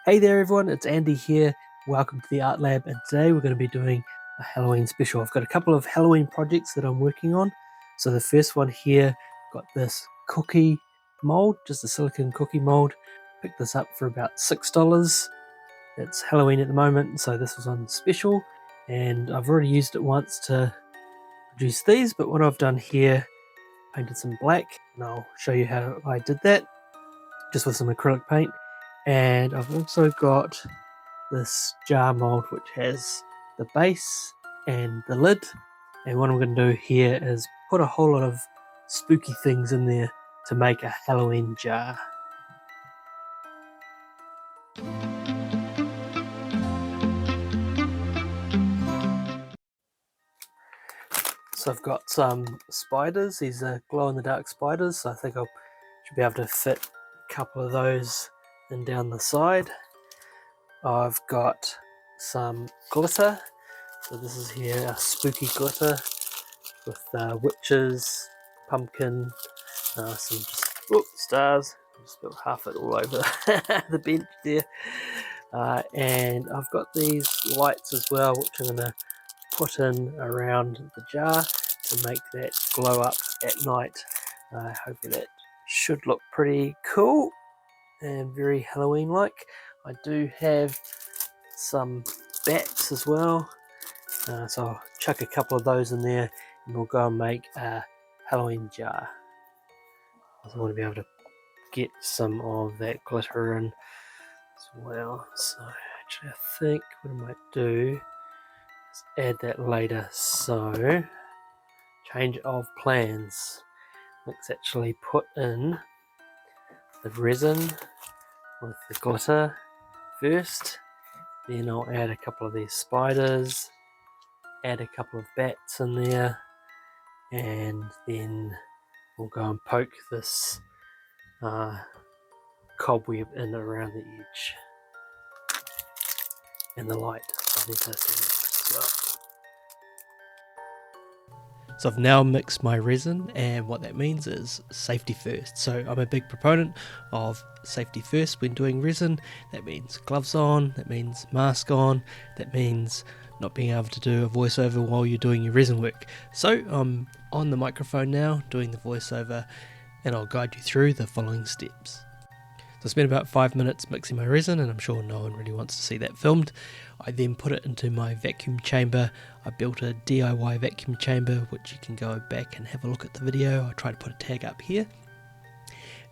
Hey there everyone, it's Andy here. Welcome to the Art Lab, and today we're going to be doing a Halloween special. I've got a couple of Halloween projects that I'm working on. So the first one here, got this cookie mold, just a silicone cookie mold. Picked this up for about $6. It's Halloween at the moment, so this was on special, and I've already used it once to produce these, but what I've done here, painted some black, and I'll show you how I did that, just with some acrylic paint. And I've also got this jar mold which has the base and the lid, and what I'm going to do here is put a whole lot of spooky things in there to make a Halloween jar. So I've got some spiders. These are glow-in-the-dark spiders, so I think I should be able to fit a couple of those in down the side. I've got some glitter, so this is here a spooky glitter with witches, pumpkin, some just stars. I just spilled half it all over the bench there. And I've got these lights as well, which I'm going to put in around the jar to make that glow up at night. Hopefully that should look pretty cool and very Halloween like. I do have some bats as well, so I'll chuck a couple of those in there and we'll go and make a Halloween jar. I want to be able to get some of that glitter in as well. So actually I think what I might do is add that later. So change of plans. Let's actually put in the resin with the glitter first. Then I'll add a couple of these spiders, add a couple of bats in there, and then we'll go and poke this cobweb in around the edge. And the light, I need to do that as well. So I've now mixed my resin, and what that means is safety first. So I'm a big proponent of safety first when doing resin. That means gloves on, that means mask on, that means not being able to do a voiceover while you're doing your resin work. So I'm on the microphone now doing the voiceover, and I'll guide you through the following steps. So I spent about 5 minutes mixing my resin, and I'm sure no one really wants to see that filmed. I then put it into my vacuum chamber. I built a DIY vacuum chamber, which you can go back and have a look at the video. I tried to put a tag up here.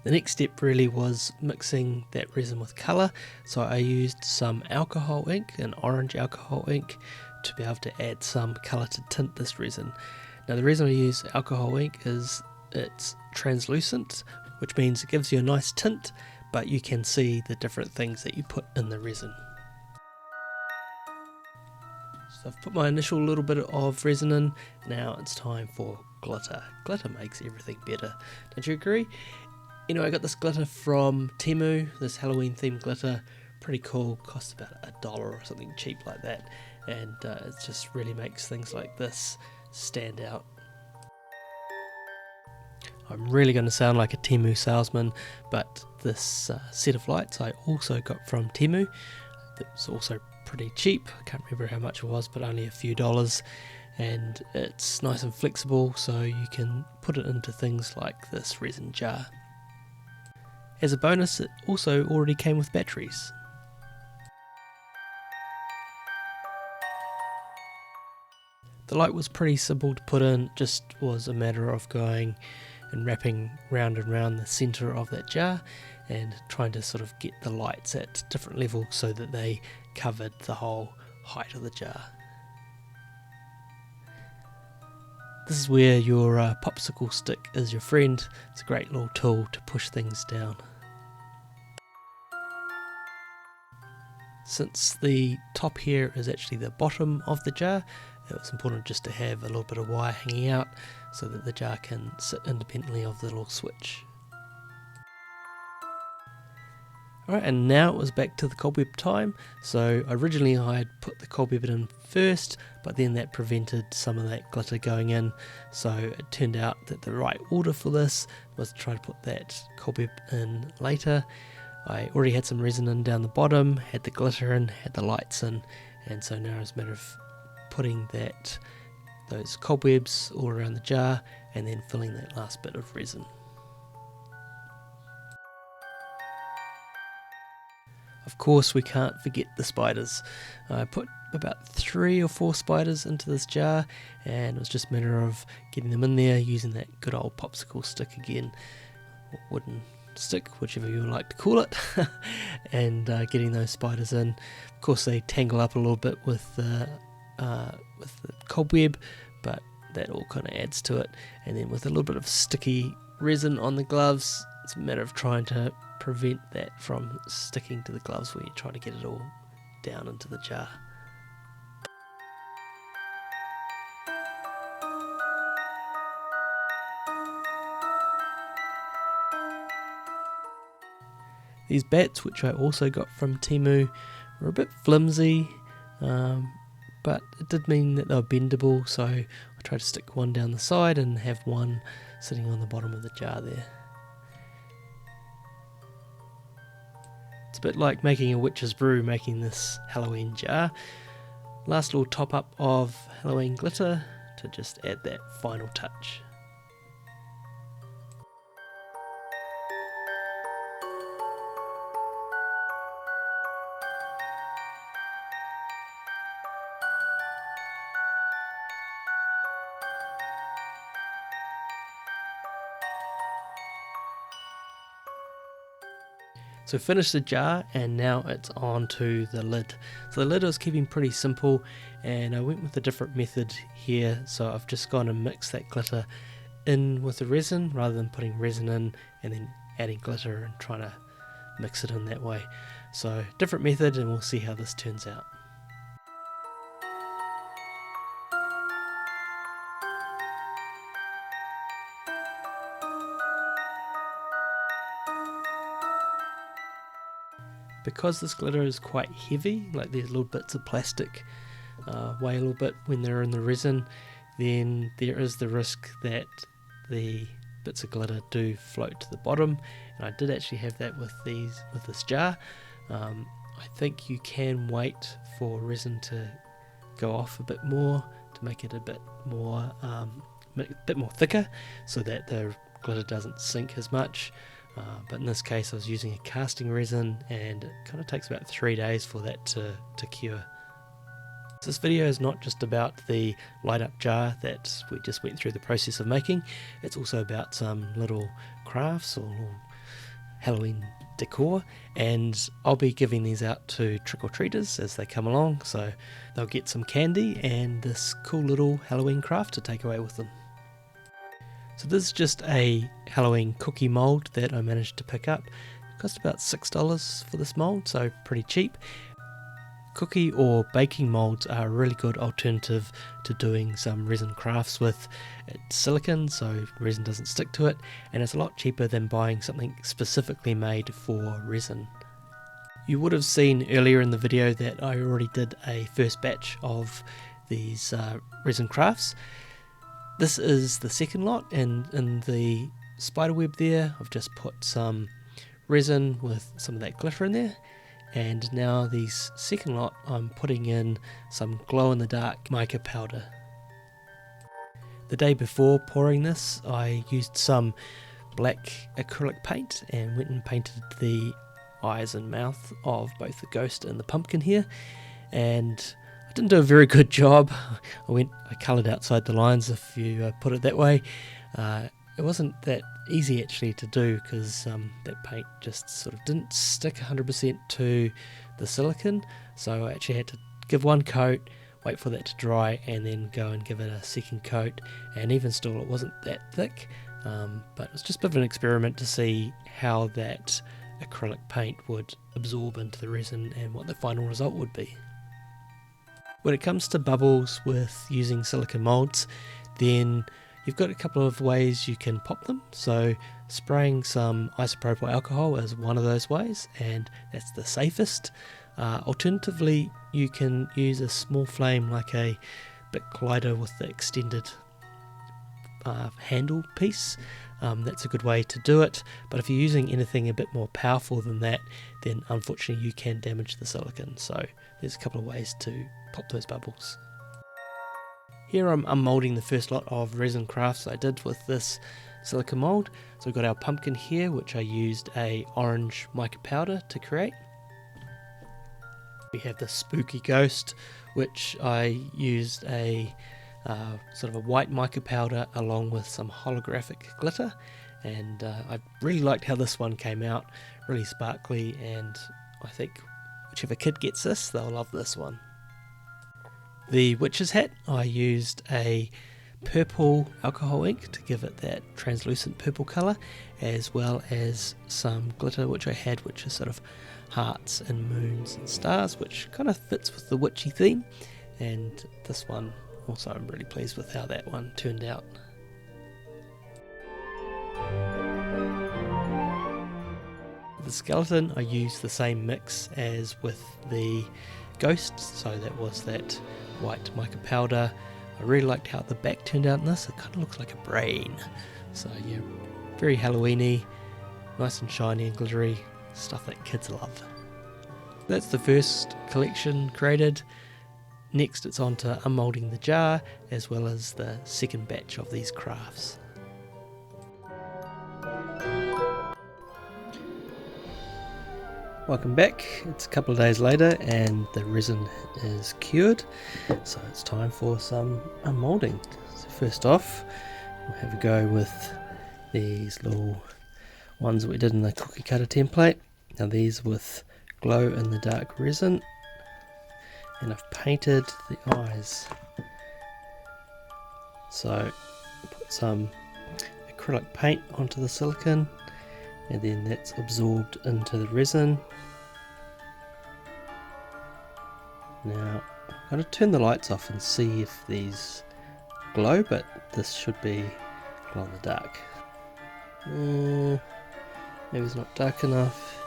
The next step really was mixing that resin with colour. So I used some alcohol ink, an orange alcohol ink, to be able to add some colour to tint this resin. Now the reason I use alcohol ink is it's translucent, which means it gives you a nice tint, but you can see the different things that you put in the resin. So I've put my initial little bit of resin in. Now it's time for glitter. Glitter makes everything better, don't you agree? Anyway, I got this glitter from Temu, this Halloween themed glitter. Pretty cool, costs about $1 or something cheap like that, and it just really makes things like this stand out. I'm really going to sound like a Temu salesman, but this set of lights I also got from Temu. It was also pretty cheap. I can't remember how much it was, but only a few dollars. And it's nice and flexible, so you can put it into things like this resin jar. As a bonus, it also already came with batteries. The light was pretty simple to put in, just was a matter of going and wrapping round and round the centre of that jar and trying to sort of get the lights at different levels so that they covered the whole height of the jar. This is where your popsicle stick is your friend. It's a great little tool to push things down. Since the top here is actually the bottom of the jar, it was important just to have a little bit of wire hanging out so that the jar can sit independently of the little switch. Alright, and now it was back to the cobweb time. So originally I had put the cobweb in first, but then that prevented some of that glitter going in. So it turned out that the right order for this was to try to put that cobweb in later. I already had some resin in down the bottom, had the glitter in, had the lights in, and so now it's a matter of putting those cobwebs all around the jar and then filling that last bit of resin. Of course, we can't forget the spiders. I put about 3 or 4 spiders into this jar, and it was just a matter of getting them in there using that good old popsicle stick again, or wooden stick, whichever you like to call it, and getting those spiders in. Of course, they tangle up a little bit with the cobweb, but that all kind of adds to it. And then with a little bit of sticky resin on the gloves, it's a matter of trying to prevent that from sticking to the gloves when you're trying to get it all down into the jar. These bats, which I also got from Temu, were a bit flimsy, but it did mean that they were bendable, so I tried to stick one down the side and have one sitting on the bottom of the jar there. It's a bit like making a witch's brew, making this Halloween jar. Last little top up of Halloween glitter to just add that final touch. So finished the jar, and now it's on to the lid. So the lid I was keeping pretty simple, and I went with a different method here. So I've just gone and mixed that glitter in with the resin rather than putting resin in and then adding glitter and trying to mix it in that way. So different method, and we'll see how this turns out. Because this glitter is quite heavy, like these little bits of plastic weigh a little bit when they're in the resin, then there is the risk that the bits of glitter do float to the bottom, and I did actually have that with this jar. I think you can wait for resin to go off a bit more to make it a bit more thicker, so that the glitter doesn't sink as much. But in this case I was using a casting resin, and it kind of takes about 3 days for that to cure. So this video is not just about the light up jar that we just went through the process of making, it's also about some little crafts or little Halloween decor, and I'll be giving these out to trick-or-treaters as they come along, so they'll get some candy and this cool little Halloween craft to take away with them. So this is just a Halloween cookie mold that I managed to pick up. It cost about $6 for this mold, so pretty cheap. Cookie or baking molds are a really good alternative to doing some resin crafts with. It's silicone, so resin doesn't stick to it, and it's a lot cheaper than buying something specifically made for resin. You would have seen earlier in the video that I already did a first batch of these resin crafts. This is the second lot, and in the spider web there I've just put some resin with some of that glitter in there, and now these second lot I'm putting in some glow in the dark mica powder. The day before pouring this I used some black acrylic paint and went and painted the eyes and mouth of both the ghost and the pumpkin here, and didn't do a very good job. I coloured outside the lines, if you put it that way. It wasn't that easy actually to do, because that paint just sort of didn't stick 100% to the silicone, so I actually had to give one coat, wait for that to dry, and then go and give it a second coat, and even still it wasn't that thick, but it was just a bit of an experiment to see how that acrylic paint would absorb into the resin and what the final result would be. When it comes to bubbles with using silicone molds, then you've got a couple of ways you can pop them. So spraying some isopropyl alcohol is one of those ways, and that's the safest. Alternatively, you can use a small flame like a bit collider with the extended handle piece. that's a good way to do it. But if you're using anything a bit more powerful than that, then unfortunately you can damage the silicone. So there's a couple of ways to pop those bubbles. Here I'm unmoulding the first lot of Resin Crafts I did with this silicone mould. So we've got our pumpkin here, which I used a orange mica powder to create. We have the spooky ghost, which I used a sort of a white mica powder along with some holographic glitter, and I really liked how this one came out, really sparkly, and I think whichever kid gets this, they'll love this one. The witch's hat, I used a purple alcohol ink to give it that translucent purple colour, as well as some glitter which I had, which is sort of hearts and moons and stars, which kind of fits with the witchy theme. And this one also, I'm really pleased with how that one turned out. The skeleton, I used the same mix as with the ghost, so that was that white mica powder. I really liked how the back turned out in this. It kind of looks like a brain. So yeah, very Halloweeny, nice and shiny and glittery, stuff that kids love. That's the first collection created. Next it's on to unmoulding the jar, as well as the second batch of these crafts. Welcome back. It's a couple of days later and the resin is cured, so it's time for some unmoulding. So first off, we'll have a go with these little ones that we did in the cookie cutter template. Now these with glow in the dark resin, and I've painted the eyes. So put some acrylic paint onto the silicone, and then that's absorbed into the resin. Now I'm going to turn the lights off and see if these glow, but this should be glow in the dark. Maybe it's not dark enough.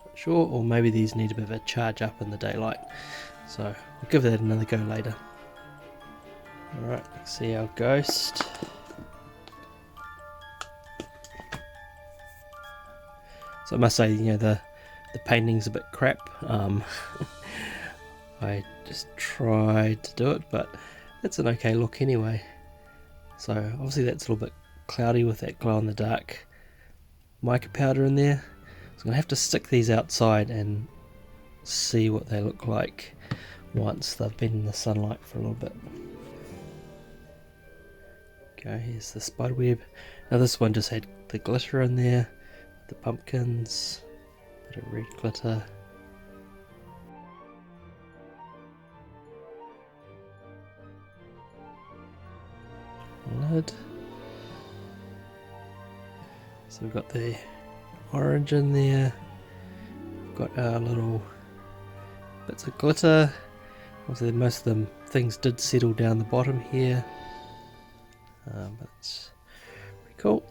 Not sure, or maybe these need a bit of a charge up in the daylight. So we'll give that another go later. Alright, let's see our ghost. So I must say, you know, the painting's a bit crap. I just tried to do it, but it's an okay look anyway. So obviously that's a little bit cloudy with that glow in the dark mica powder in there. So I'm going to have to stick these outside and see what they look like once they've been in the sunlight for a little bit. Okay, here's the spider web. Now this one just had the glitter in there, the pumpkins, a bit of red glitter. Lid. So we've got the orange in there, we've got our little bits of glitter. Obviously most of them things did settle down the bottom here, but it's pretty cool.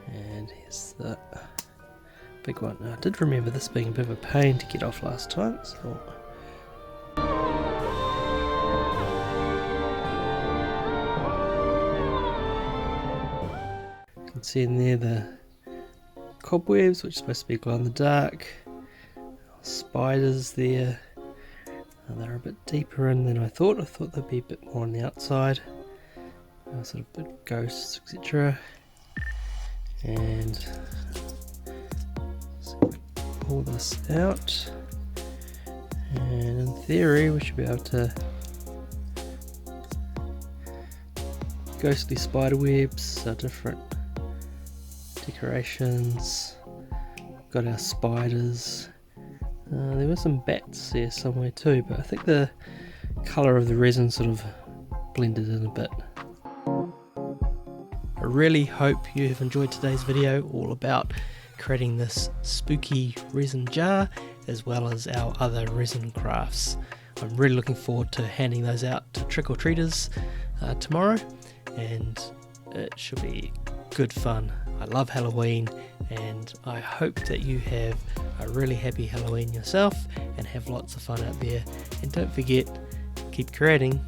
And here's the big one. Now, I did remember this being a bit of a pain to get off last time, so you can see in there the cobwebs, which are supposed to be glow in the dark. Spiders there. They're a bit deeper in than I thought. I thought they'd be a bit more on the outside. Sort of bit ghosts, etc. And so we pull this out, and in theory we should be able to ghostly spider webs, different decorations. Got our spiders. There were some bats there somewhere too, but I think the colour of the resin sort of blended in a bit. I really hope you have enjoyed today's video all about creating this spooky resin jar, as well as our other resin crafts. I'm really looking forward to handing those out to trick-or-treaters tomorrow, and it should be good fun. I love Halloween, and I hope that you have a really happy Halloween yourself and have lots of fun out there. And don't forget keep creating.